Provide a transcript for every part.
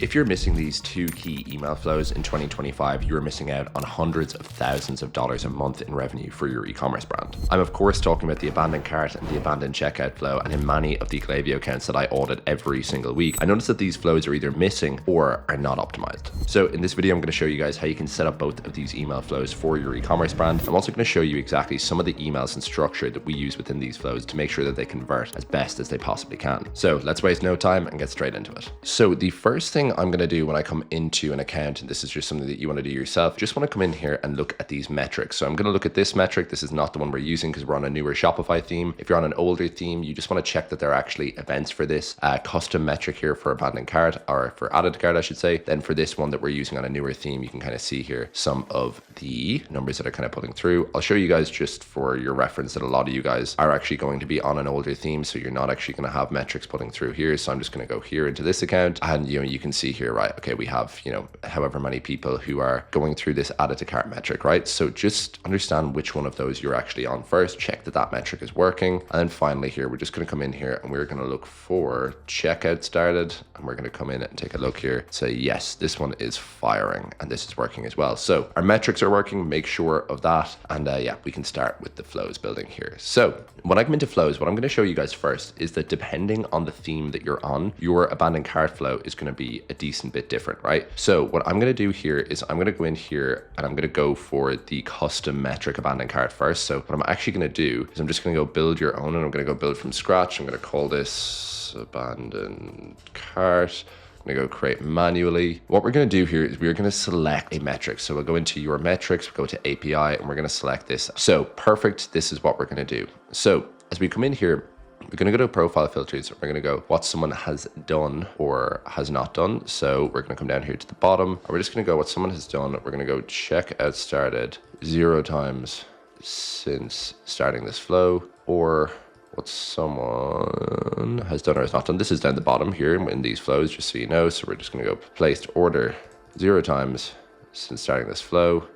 If you're missing these two key email flows in 2025, you're missing out on hundreds of thousands of dollars a month in revenue for your e-commerce brand. I'm of course talking about the abandoned cart and the abandoned checkout flow, and in many of the Klaviyo accounts that I audit every single week, I notice that these flows are either missing or are not optimized. So in this video, I'm going to show you guys how you can set up both of these email flows for your e-commerce brand. I'm also going to show you exactly some of the emails and structure that we use within these flows to make sure that they convert as best as they possibly can. So let's waste no time and get straight into it. So the first thing I'm going to do when I come into an account, and this is just something that you want to do yourself, just want to come in here and look at these metrics. So I'm going to look at this metric. This is not the one we're using because we're on a newer Shopify theme. If you're on an older theme, you just want to check that there are actually events for this custom metric here for abandoned cart, or for added to cart, I should say. Then for this one that we're using on a newer theme, you can kind of see here some of the numbers that are kind of pulling through. I'll show you guys just for your reference that a lot of you guys are actually going to be on an older theme, so you're not actually going to have metrics pulling through here. So I'm just going to go here into this account, and you can see here, right? Okay, we have, however many people who are going through this added to cart metric, right? So just understand which one of those you're actually on first, check that that metric is working. And then finally here, we're just going to come in here and we're going to look for checkout started, and we're going to come in and take a look here, say, yes, this one is firing and this is working as well. So our metrics are working, make sure of that. And yeah, we can start with the flows building here. So when I come into flows, what I'm going to show you guys first is that depending on the theme that you're on, your abandoned cart flow is going to be a decent bit different, right? So what I'm going to do here is I'm going to go in here and I'm going to go for the custom metric abandoned cart first. So what I'm actually going to do is I'm just going to go build your own, and I'm going to go build from scratch. I'm going to call this abandoned cart. I'm going to go create manually. What we're going to do here is we're going to select a metric. So we'll go into your metrics, we'll go to API, and we're going to select this. So perfect. This is what we're going to do. So as we come in here, we're going to go to profile filters. We're going to go what someone has done or has not done. So we're going to come down here to the bottom, and we're just going to go what someone has done. We're going to go checkout started 0 times since starting this flow, or what someone has done or has not done. This is down the bottom here in these flows, just so you know. So we're just going to go placed order 0 times since starting this flow.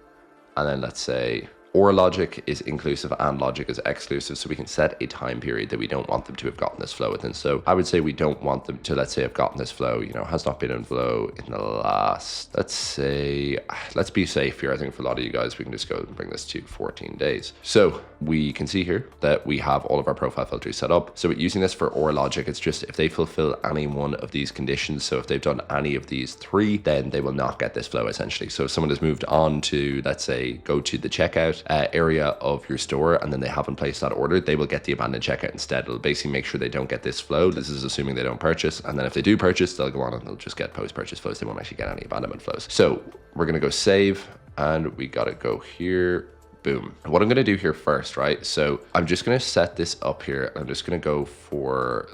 And then let's say or logic is inclusive and logic is exclusive. So we can set a time period that we don't want them to have gotten this flow within. So I would say we don't want them to, let's say, have gotten this flow, has not been in flow in the last, let's be safe here. I think for a lot of you guys, we can just go and bring this to 14 days. So we can see here that we have all of our profile filters set up. So using this for or logic, it's just if they fulfill any one of these conditions. So if they've done any of these 3, then they will not get this flow essentially. So if someone has moved on to, let's say, go to the checkout area of your store, and then they haven't placed that order, they will get the abandoned checkout instead. It'll basically make sure they don't get this flow. This is assuming they don't purchase. And then if they do purchase, they'll go on and they'll just get post-purchase flows. They won't actually get any abandonment flows. So we're going to go save, and we got to go here. Boom. What I'm going to do here first, right? So I'm just going to set this up here. I'm just going to go for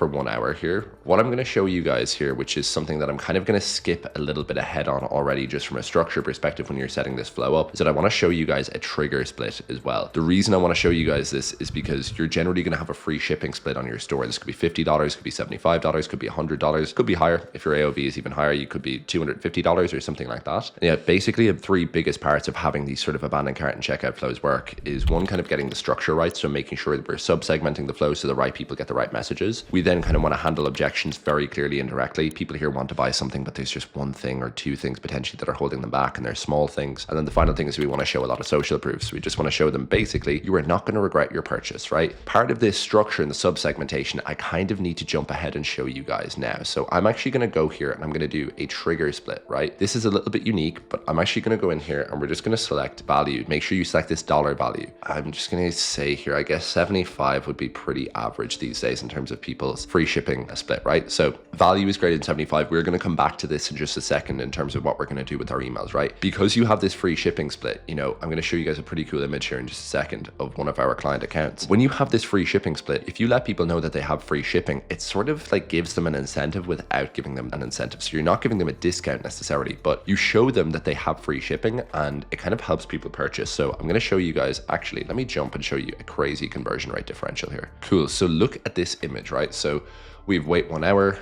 1 hour here. What I'm going to show you guys here, which is something that I'm kind of going to skip a little bit ahead on already, just from a structure perspective when you're setting this flow up, is that I want to show you guys a trigger split as well. The reason I want to show you guys this is because you're generally going to have a free shipping split on your store. This could be $50, could be $75, could be $100, could be higher. If your AOV is even higher, you could be $250 or something like that. And yeah, basically the 3 biggest parts of having these sort of abandoned cart and checkout flows work is one, kind of getting the structure right. So making sure that we're sub-segmenting the flow so the right people get the right messages. We then kind of want to handle objections very clearly and directly. People here want to buy something, but there's just 1 thing or 2 things potentially that are holding them back, and they're small things. And then the final thing is we want to show a lot of social proofs. We just want to show them basically you are not going to regret your purchase, right? Part of this structure and the sub-segmentation, I kind of need to jump ahead and show you guys now. So I'm actually going to go here and I'm going to do a trigger split, right? This is a little bit unique, but I'm actually going to go in here and we're just going to select value. Make sure you select this dollar value. I'm just going to say here, I guess 75 would be pretty average these days in terms of people's free shipping split, right? So value is greater than 75. We're going to come back to this in just a second in terms of what we're going to do with our emails, right? Because you have this free shipping split, I'm going to show you guys a pretty cool image here in just a second of one of our client accounts. When you have this free shipping split, if you let people know that they have free shipping, it sort of like gives them an incentive without giving them an incentive. So you're not giving them a discount necessarily, but you show them that they have free shipping, and it kind of helps people purchase. So I'm going to show you guys, actually, let me jump and show you a crazy conversion rate differential here. Cool. So look at this image, right? So We've wait 1 hour.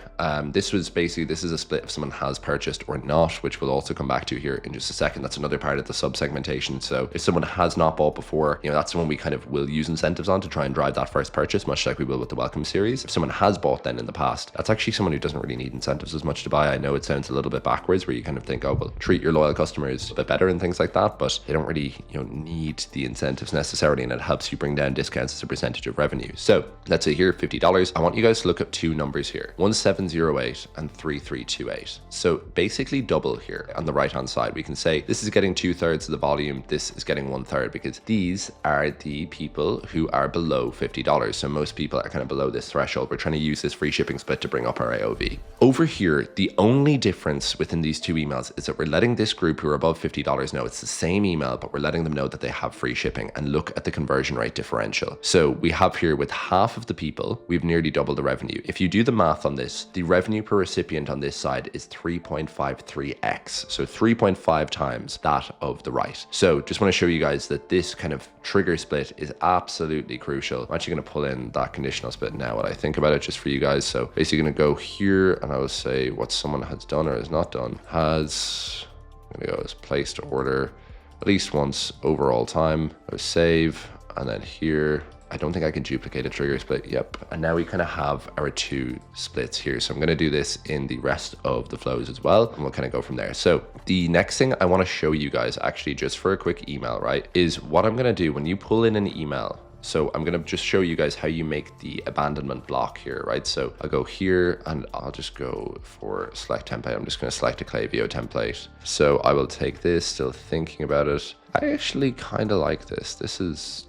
This is a split if someone has purchased or not, which we'll also come back to here in just a second. That's another part of the sub segmentation. So if someone has not bought before, that's the one we kind of will use incentives on to try and drive that first purchase, much like we will with the welcome series. If someone has bought then in the past, that's actually someone who doesn't really need incentives as much to buy. I know it sounds a little bit backwards where you kind of think, oh, well, treat your loyal customers a bit better and things like that, but they don't really, need the incentives necessarily, and it helps you bring down discounts as a percentage of revenue. So let's say here, $50. I want you guys to look at two numbers here, 1708 and 3328. So basically double here on the right hand side. We can say this is getting 2/3 of the volume, this is getting 1/3, because these are the people who are below $50. So most people are kind of below this threshold. We're trying to use this free shipping split to bring up our AOV. Over here, the only difference within these two emails is that we're letting this group who are above $50 know it's the same email, but we're letting them know that they have free shipping, and look at the conversion rate differential. So we have here with half of the people, we've nearly doubled the revenue. If you do the math on this, the revenue per recipient on this side is 3.53x. So 3.5 times that of the right. So just want to show you guys that this kind of trigger split is absolutely crucial. I'm actually going to pull in that conditional split now when I think about it, just for you guys. So basically going to go here and I will say what someone has done or has not done. I'm going to go as placed order at least once overall time. I will save, and then here, I don't think I can duplicate a trigger split. Yep. And now we kind of have our two splits here. So I'm going to do this in the rest of the flows as well, and we'll kind of go from there. So the next thing I want to show you guys, actually just for a quick email, right, is what I'm going to do when you pull in an email. So I'm going to just show you guys how you make the abandonment block here, right? So I'll go here and I'll just go for select template. I'm just going to select a Klaviyo template. So I will take this, still thinking about it. I actually kind of like this. This is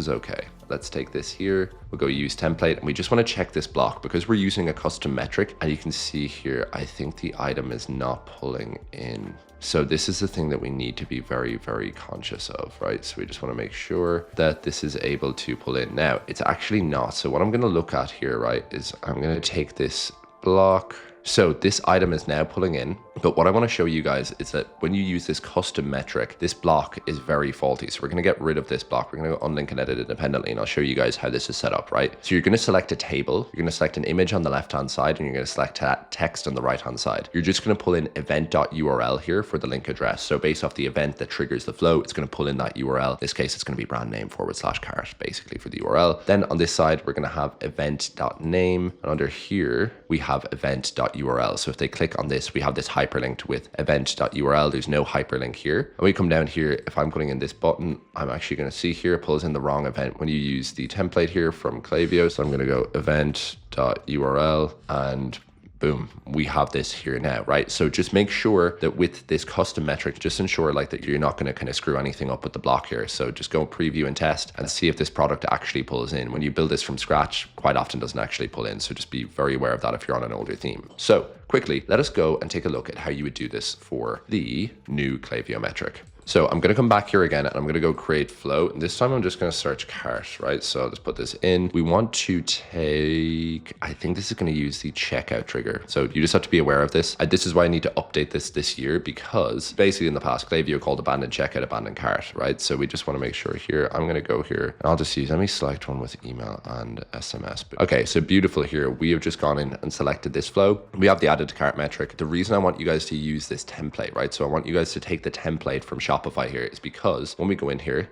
okay. Let's take this here. We'll go use template, and we just want to check this block because we're using a custom metric, and you can see here, I think the item is not pulling in. So this is the thing that we need to be very, very conscious of, right? So we just want to make sure that this is able to pull in. Now, it's actually not. So what I'm going to look at here, right, is I'm going to take this block. So this item is now pulling in, but what I want to show you guys is that when you use this custom metric, this block is very faulty. So we're going to get rid of this block. We're going to go unlink and edit independently, and I'll show you guys how this is set up, right? So you're going to select a table, you're going to select an image on the left-hand side, and you're going to select text on the right-hand side. You're just going to pull in event.url here for the link address. So based off the event that triggers the flow, it's going to pull in that URL. In this case, it's going to be brand name /cart, basically, for the URL. Then on this side, we're going to have event.name, and under here, we have event.url. So if they click on this, we have this hyperlinked with event.url. There's no hyperlink here. And we come down here, if I'm putting in this button, I'm actually going to see here, it pulls in the wrong event when you use the template here from Klaviyo. So I'm going to go event.url and boom, we have this here now, right? So just make sure that with this custom metric, just ensure like that you're not going to kind of screw anything up with the block here. So just go preview and test and see if this product actually pulls in. When you build this from scratch, quite often doesn't actually pull in. So just be very aware of that if you're on an older theme. So quickly, let us go and take a look at how you would do this for the new Klaviyo metric. So I'm going to come back here again and I'm going to go create flow. And this time I'm just going to search cart, right? So I'll just put this in. We want to take, I think this is going to use the checkout trigger. So you just have to be aware of this. This is why I need to update this year, because basically in the past, Klaviyo called abandoned checkout, abandoned cart, right? So we just want to make sure here, I'm going to go here and I'll just use, let me select one with email and SMS. Okay, so beautiful here. We have just gone in and selected this flow. We have the added to cart metric. The reason I want you guys to use this template, right? So I want you guys to take the template from Shopify here is because when we go in here,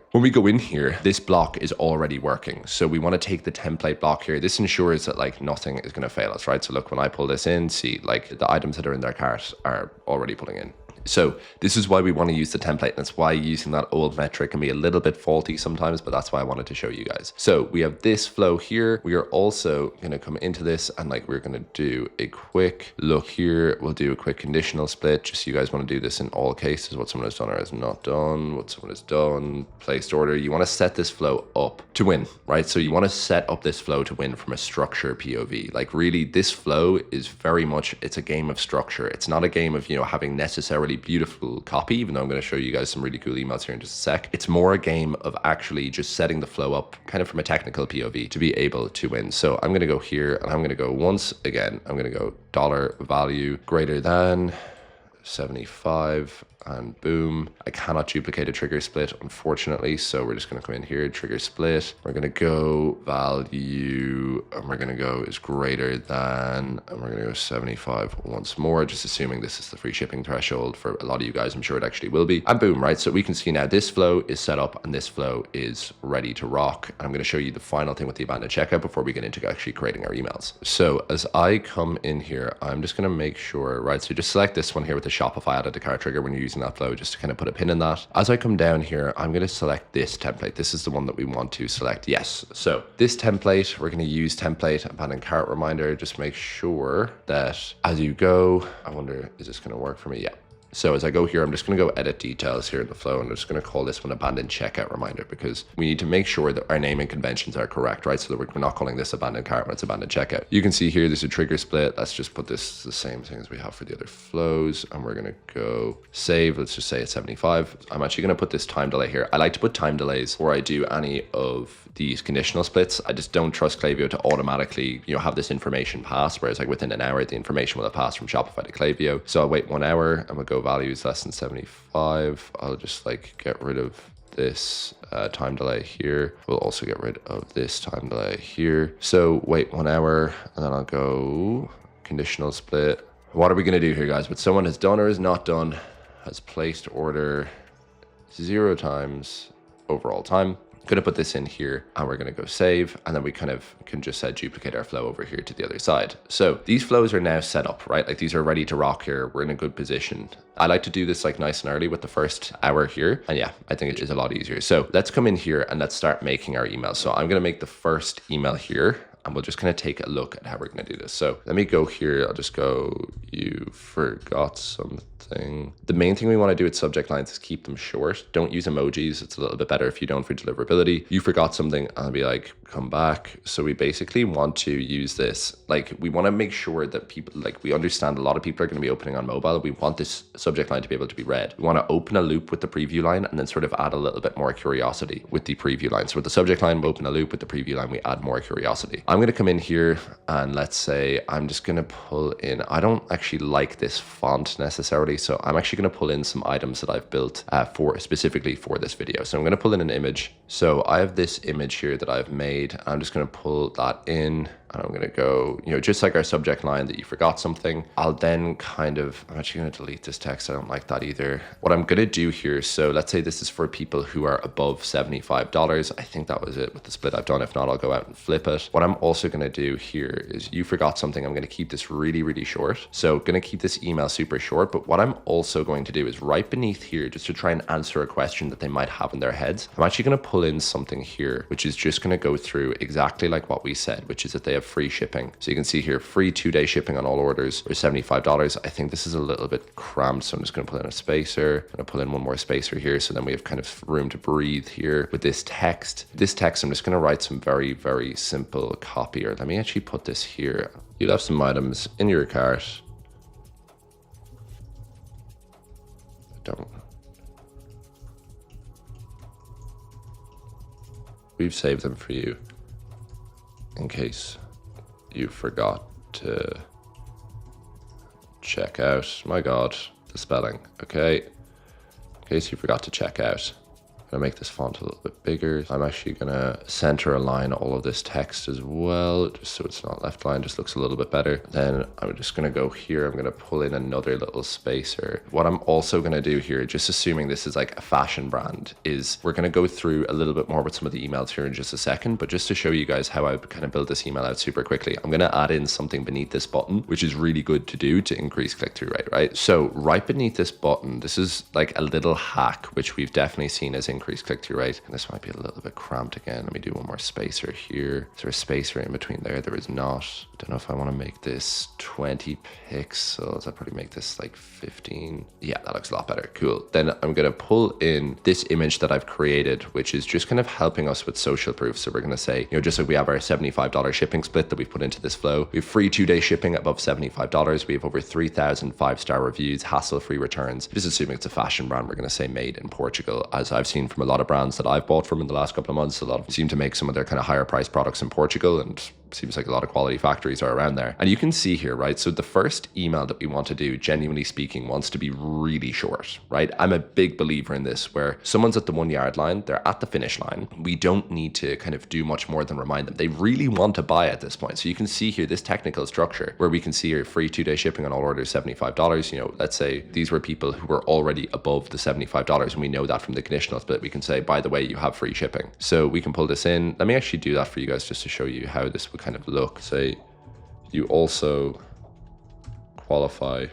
this block is already working. So we want to take the template block here. This ensures that like nothing is going to fail us, right? So look, when I pull this in, see like the items that are in their cart are already pulling in. So this is why we want to use the template. And that's why using that old metric can be a little bit faulty sometimes, but that's why I wanted to show you guys. So we have this flow here. We are also going to come into this and like, we're going to do a quick look here. We'll do a quick conditional split. Just so you guys want to do this in all cases, what someone has done or has not done, what someone has done, placed order. You want to set this flow up to win, right? So you want to set up this flow to win from a structure POV. Like really this flow is very much, it's a game of structure. It's not a game of, having necessarily beautiful copy, even though I'm going to show you guys some really cool emails here in just a sec. It's more a game of actually just setting the flow up kind of from a technical POV to be able to win. So I'm going to go here and I'm going to go once again, I'm going to go dollar value greater than 75, and boom. I cannot duplicate a trigger split, unfortunately. So we're just going to come in here, trigger split. We're going to go value, and we're going to go is greater than, and we're going to go 75 once more, just assuming this is the free shipping threshold for a lot of you guys. I'm sure it actually will be. And boom, right? So we can see now this flow is set up and this flow is ready to rock. And I'm going to show you the final thing with the abandoned checkout before we get into actually creating our emails. So as I come in here, I'm just going to make sure, right? So just select this one here with the Shopify added to cart trigger when you're using that flow, just to kind of put a pin in that. As I come down here, I'm going to select this template. This is the one that we want to select. Yes. So this template, we're going to use template abandoned cart reminder. Just make sure that as you go, I wonder, is this going to work for me? Yeah. So as I go here, I'm just going to go edit details here in the flow, and I'm just going to call this one abandoned checkout reminder, because we need to make sure that our naming conventions are correct, right? So that we're not calling this abandoned cart when it's abandoned checkout. You can see here, there's a trigger split. Let's just put this the same thing as we have for the other flows, and we're going to go save. Let's just say it's 75. I'm actually going to put this time delay here. I like to put time delays before I do any of these conditional splits. I just don't trust Klaviyo to automatically, have this information pass, whereas like within an hour, the information will have passed from Shopify to Klaviyo. So I'll wait 1 hour and we'll go values less than 75. I'll just like get rid of this time delay here. We'll also get rid of this time delay here. So wait 1 hour, and then I'll go conditional split. What are we going to do here, guys? What someone has done or is not done, has placed order 0 times overall time. I'm going to put this in here, and we're going to go save, and then we kind of can just duplicate our flow over here to the other side. So these flows are now set up, right? Like these are ready to rock here. We're in a good position. I like to do this like nice and early with the first hour here. And yeah, I think it is a lot easier. So let's come in here and let's start making our emails. So I'm going to make the first email here, and we'll just kind of take a look at how we're going to do this. So let me go here. I'll just go, you forgot something. The main thing we want to do with subject lines is keep them short. Don't use emojis. It's a little bit better if you don't for deliverability. You forgot something, I'll be like, come back. So we basically want to use this. Like we want to make sure that people, like we understand a lot of people are going to be opening on mobile. We want this subject line to be able to be read. We want to open a loop with the preview line and then sort of add a little bit more curiosity with the preview line. So with the subject line, we open a loop. With the preview line, we add more curiosity. I'm going to come in here and let's say I'm just going to pull in, I don't actually like this font necessarily. So I'm actually going to pull in some items that I've built specifically for this video. So I'm going to pull in an image. So I have this image here that I've made. I'm just going to pull that in. And I'm going to go, just like our subject line that you forgot something. I'll then I'm actually going to delete this text. I don't like that either. What I'm going to do here, so let's say this is for people who are above $75. I think that was it with the split I've done. If not, I'll go out and flip it. What I'm also going to do here is you forgot something. I'm going to keep this really, really short. So going to keep this email super short. But what I'm also going to do is right beneath here, just to try and answer a question that they might have in their heads, I'm actually going to pull in something here, which is just going to go through exactly like what we said, which is that they have free shipping. So you can see here, free 2-day shipping on all orders for $75. I think this is a little bit cramped, so I'm just going to pull in a spacer. I'm going to pull in one more spacer here, so then we have kind of room to breathe here with this text. This text, I'm just going to write some very, very simple copy. Or let me actually put this here. You'll have some items in your cart. We've saved them for you in case you forgot to check out. My God, the spelling. Okay. In case you forgot to check out. I'm gonna make this font a little bit bigger. I'm actually gonna center align all of this text as well, just so it's not left line, just looks a little bit better. Then I'm just gonna go here, I'm gonna pull in another little spacer. What I'm also gonna do here, just assuming this is like a fashion brand, is we're gonna go through a little bit more with some of the emails here in just a second, but just to show you guys how I kind of build this email out super quickly, I'm gonna add in something beneath this button, which is really good to do to increase click-through rate, right? So right beneath this button, this is like a little hack, which we've definitely seen as increased click-through rate. And this might be a little bit cramped again. Let me do one more spacer here. Is there a spacer in between there? There is not. Don't know if I want to make this 20 pixels. I'll probably make this like 15. Yeah, that looks a lot better. Cool. Then I'm going to pull in this image that I've created, which is just kind of helping us with social proof. So we're going to say, just like we have our $75 shipping split that we've put into this flow. We have free 2-day shipping above $75. We have over 3,000 5-star reviews, hassle-free returns. Just assuming it's a fashion brand, we're going to say made in Portugal, as I've seen from a lot of brands that I've bought from in the last couple of months. A lot of them seem to make some of their kind of higher priced products in Portugal, and seems like a lot of quality factories are around there. And you can see here, right? So the first email that we want to do, genuinely speaking, wants to be really short, right? I'm a big believer in this, where someone's at the 1 yard line, they're at the finish line. We don't need to kind of do much more than remind them. They really want to buy at this point. So you can see here this technical structure where we can see here free 2-day shipping on all orders, $75. You know, let's say these were people who were already above the $75 and we know that from the conditional split. We can say, by the way, you have free shipping. So we can pull this in. Let me actually do that for you guys just to show you how this would kind of look. Say you also qualify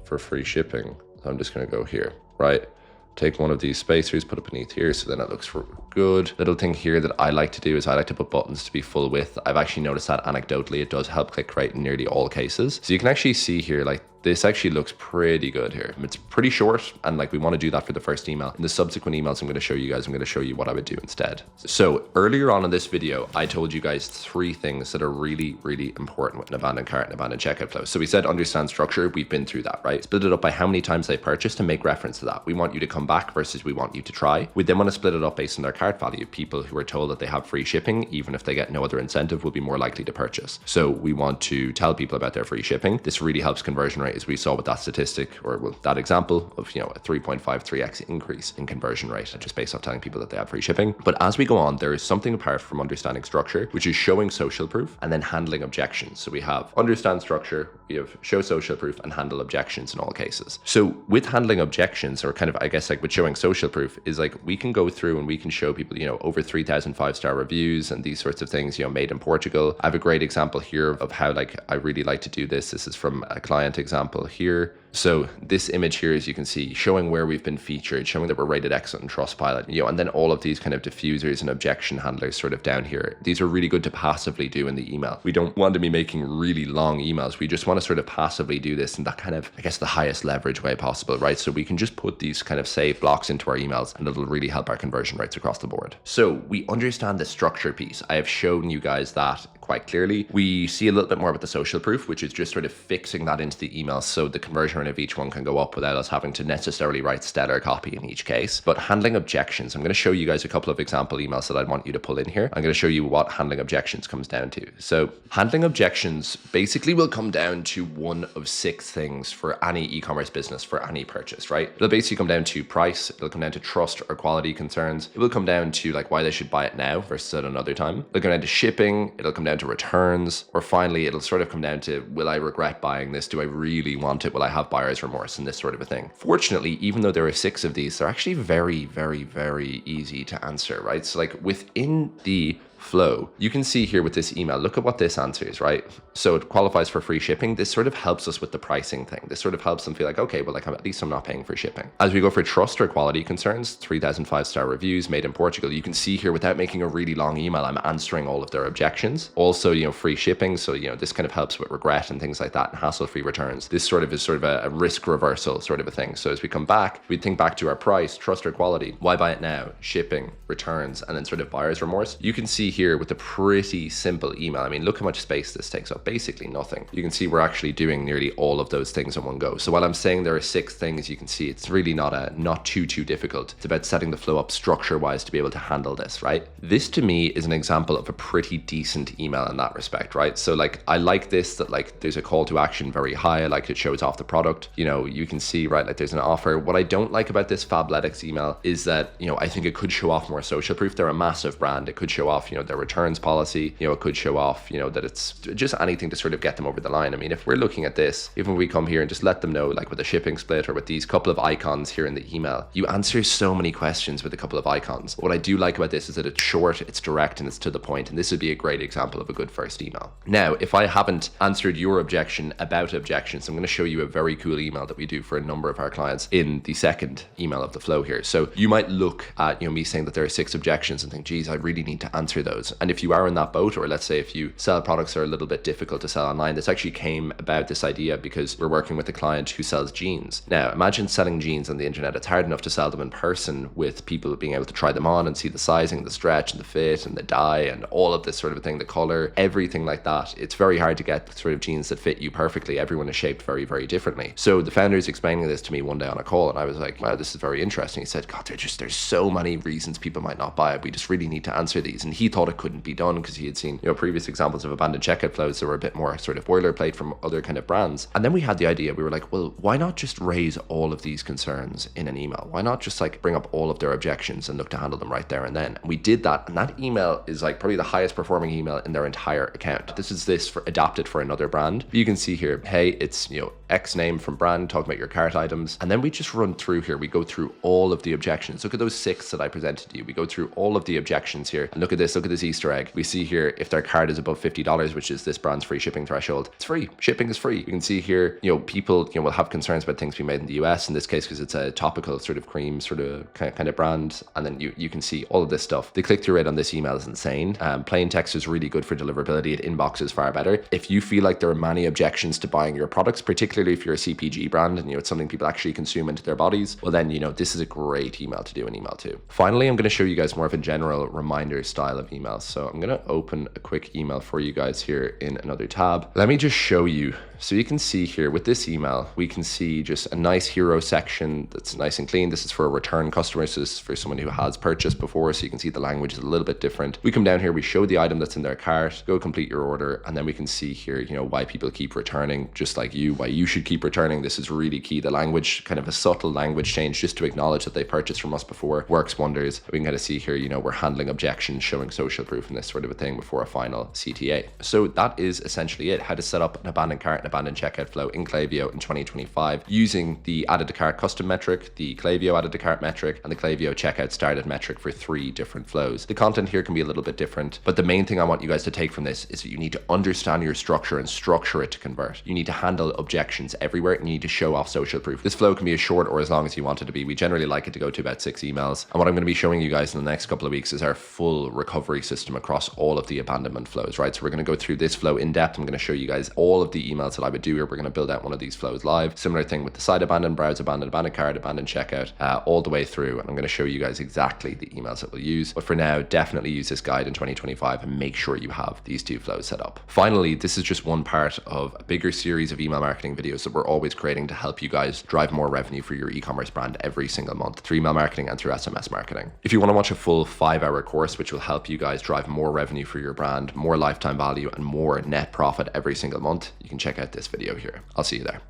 for free shipping. So I'm just going to go here, right? Take one of these spacers, put it beneath here, so then it looks good. Little thing here that I like to do is I like to put buttons to be full width. I've actually noticed that anecdotally, it does help click rate in nearly all cases. So you can actually see here, like, this actually looks pretty good here. It's pretty short, and like we want to do that for the first email. In the subsequent emails I'm going to show you guys, I'm going to show you what I would do instead. So earlier on in this video, I told you guys 3 things that are really, really important with an abandoned cart and abandoned checkout flow. So we said understand structure. We've been through that, right? Split it up by how many times they purchased and make reference to that. We want you to come back versus we want you to try. We then want to split it up based on their cart value. People who are told that they have free shipping, even if they get no other incentive, will be more likely to purchase. So we want to tell people about their free shipping. This really helps conversion rate, as we saw with that statistic, or well, that example of, you know, a 3.53x increase in conversion rate just based off telling people that they have free shipping. But as we go on, there is something apart from understanding structure, which is showing social proof and then handling objections. So we have understand structure, we have show social proof, and handle objections in all cases. So with handling objections, or kind of, I guess, like with showing social proof, is like we can go through and we can show people, you know, over 3,000 5-star reviews and these sorts of things, you know, made in Portugal. I have a great example here of how, like, I really like to do this. This is from a client example here. So this image here, as you can see, showing where we've been featured, showing that we're rated excellent in Trustpilot, you know, and then all of these kind of diffusers and objection handlers sort of down here. These are really good to passively do in the email. We don't want to be making really long emails. We just want to sort of passively do this in that kind of, I guess, the highest leverage way possible, right? So we can just put these kind of save blocks into our emails and it'll really help our conversion rates across the board. So we understand the structure piece. I have shown you guys that quite clearly. We see a little bit more about the social proof, which is just sort of fixing that into the email so the conversion rate of each one can go up without us having to necessarily write stellar copy in each case. But handling objections, I'm going to show you guys a couple of example emails that I want you to pull in here. I'm going to show you what handling objections comes down to. So handling objections basically will come down to one of 6 things for any e-commerce business, for any purchase, right? It'll basically come down to price, it'll come down to trust or quality concerns, it will come down to like why they should buy it now versus at another time, it'll come down to shipping, it'll come down to returns, or finally it'll sort of come down to, will I regret buying this? Do I really want it? Will I have buyer's remorse? And this sort of a thing. Fortunately, even though there are 6 of these, they're actually very, very, very easy to answer, right? So like within the flow, you can see here with this email, look at what this answers, right? So it qualifies for free shipping. This sort of helps us with the pricing thing. This sort of helps them feel like, okay, well, like at least I'm not paying for shipping. As we go for trust or quality concerns, 3,000 5-star reviews made in Portugal, you can see here without making a really long email, I'm answering all of their objections. Also, you know, free shipping. So, you know, this kind of helps with regret and things like that, and hassle-free returns. This sort of is sort of a risk reversal sort of a thing. So as we come back, we think back to our price, trust or quality, why buy it now, shipping, returns, and then sort of buyer's remorse. You can see here with the pretty simple email, I mean, look how much space this takes up, basically nothing. You can see we're actually doing nearly all of those things in one go. So while I'm saying there are 6 things, you can see it's really not too difficult. It's about setting the flow up structure wise to be able to handle this, right? This to me is an example of a pretty decent email in that respect, right? So like, I like this, that like there's a call to action very high. I like it shows off the product. You know, you can see, right, like there's an offer. What I don't like about this Fabletics email is that, you know, I think it could show off more social proof. They're a massive brand. It could show off, you know, their returns policy. You know, it could show off, you know, that it's just anything to sort of get them over the line. I mean, if we're looking at this, even when we come here and just let them know, like with a shipping split or with these couple of icons here in the email, you answer so many questions with a couple of icons. What I do like about this is that it's short, it's direct, and it's to the point. And this would be a great example of a good first email. Now, if I haven't answered your objection about objections, I'm going to show you a very cool email that we do for a number of our clients in the second email of the flow here. So you might look at, you know, me saying that there are 6 objections and think, geez, I really need to answer those. And if you are in that boat, or let's say if you sell products that are a little bit difficult to sell online, this actually came about, this idea, because we're working with a client who sells jeans. Now, imagine selling jeans on the internet. It's hard enough to sell them in person with people being able to try them on and see the sizing, the stretch, and the fit, and the dye, and all of this sort of a thing, the color, everything like that. It's very hard to get sort of jeans that fit you perfectly. Everyone is shaped very, very differently. So the founder is explaining this to me one day on a call, and I was like, wow, this is very interesting. He said, God, there's so many reasons people might not buy it. We just really need to answer these. And he thought it couldn't be done because he had seen, previous examples of abandoned checkout flows that were a bit more sort of boilerplate from other kind of brands. And then we had the idea, we were like, well, why not just raise all of these concerns in an email? Why not just like bring up all of their objections and look to handle them right there and then? And we did that, and that email is like probably the highest performing email in their entire account. This is adapted for another brand. You can see here, hey, it's X name from brand, talking about your cart items. And then we just run through here, we go through all of the objections. Look at those 6 that I presented to you. We go through all of the objections here, and look at this Easter egg. We see here, if their cart is above $50, which is this brand's free shipping threshold, it's free. Shipping is free. You can see here, people will have concerns about things being made in the US in this case because it's a topical sort of cream sort of kind of brand. And then you can see all of this stuff. The click-through rate on this email is insane. Plain text is really good for deliverability. It inboxes far better. If you feel like there are many objections to buying your products, particularly if you're a CPG brand and it's something people actually consume into their bodies, well then this is a great email to do an email to. Finally, I'm going to show you guys more of a general reminder style of emails. So I'm going to open a quick email for you guys here in another tab. Let me just show you. So you can see here with this email, we can see just a nice hero section that's nice and clean. This is for a return customer. So this is for someone who has purchased before. So you can see the language is a little bit different. We come down here, we show the item that's in their cart, go complete your order. And then we can see here, why people keep returning, just like you, why you should keep returning. This is really key. The language, kind of a subtle language change just to acknowledge that they purchased from us before, works wonders. We can kind of see here, we're handling objections, showing social proof and this sort of a thing before a final CTA. So that is essentially it, how to set up an abandoned cart and abandoned checkout flow in Klaviyo in 2025 using the added to cart custom metric, the Klaviyo added to cart metric, and the Klaviyo checkout started metric for 3 different flows. The content here can be a little bit different, but the main thing I want you guys to take from this is that you need to understand your structure and structure it to convert. You need to handle objections everywhere, and you need to show off social proof. This flow can be as short or as long as you want it to be. We generally like it to go to about 6 emails. And what I'm going to be showing you guys in the next couple of weeks is our full recovery system across all of the abandonment flows, right? So we're going to go through this flow in depth. I'm going to show you guys all of the emails that I would do here. We're going to build out one of these flows live. Similar thing with the site abandoned, browse abandoned, abandoned cart, abandoned checkout, all the way through. And I'm going to show you guys exactly the emails that we'll use. But for now, definitely use this guide in 2025 and make sure you have these 2 flows set up. Finally, this is just one part of a bigger series of email marketing videos that we're always creating to help you guys drive more revenue for your e-commerce brand every single month through email marketing and through SMS marketing. If you want to watch a full 5-hour course, which will help you guys drive more revenue for your brand, more lifetime value, and more net profit every single month, you can check out this video here. I'll see you there.